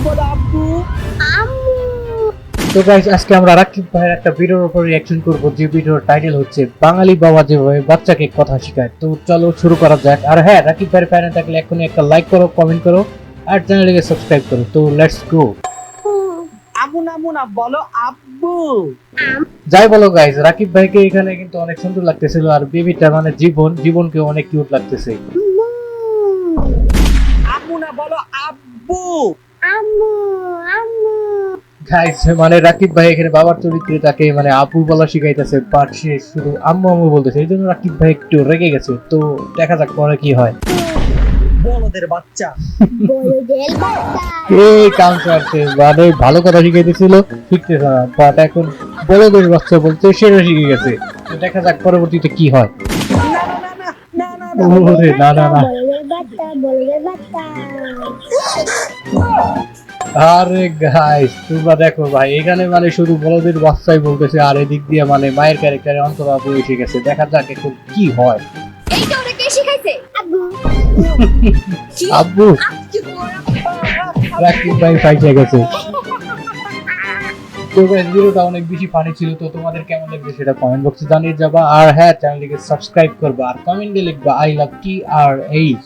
বলো আব্বু। তো গাইস, আজকে আমরা রাকিব ভাইয়ের একটা ভিডিওর উপর রিঅ্যাকশন করব, যে ভিডিওর টাইটেল হচ্ছে বাঙালি বাবা যেভাবে বাচ্চাকে কথা শেখায়। তো চলো শুরু করা যাক। আর হ্যাঁ, রাকিব ভাইয়ের ফ্যান থাকলে এখনই একটা লাইক করো, কমেন্ট করো আর চ্যানেলটিকে সাবস্ক্রাইব করো। তো লেটস গো। আমু না বলো আব্বু। যাই বলো গাইস, রাকিব ভাইকে এখানে কিন্তু অনেক সুন্দর লাগতেছিল, আর বেবিটা মানে জীবনকে অনেক কিউট লাগতেছে। আমু না বলো আব্বু। গাইস, মানে রাকিব ভাই এখানে বাবার চরিত্রে তাকে মানে আপু বলা শিখাইতেছে, বাট সে শুধু আম্মু আম্মু বলতেছে। এই জন্য রাকিব ভাই একটু রেগে গেছে। তো দেখা যাক পরে কি হয়। বলদের বাচ্চা। এই কাউন্টারতে মানে ভালো কথা শিখাইতেছিল, শিখতেছে না, বাট এখন বড়দের বাচ্চা বলতে সেটা শিখে গেছে। তো দেখা যাক পরবর্তীতে কি হয়। ওরে না না না, আরে গাইস তোমরা দেখো ভাই, এখানে মানে শুধু বড়দের বাচ্চাই বলতেছে, আর এদিক দিয়ে মানে মায়ের ক্যারেক্টারে অন্তরা আপু এসে গেছে। দেখা যাক এখন কি হয়। এইটা ওরা কে শিখাইছে? আব্বু। আব্বু, রাকিব ভাই ফাইজে গেছে। তো গাইস, ভিডিওটা অনেক বেশি ফানি ছিল। তো তোমাদের কেমন লাগছে সেটা কমেন্ট বক্সে জানিয়ে যাবা। আর হ্যাঁ, চ্যানেলটিকে সাবস্ক্রাইব করবা আর কমেন্টে লিখবা আই লাভ TRH।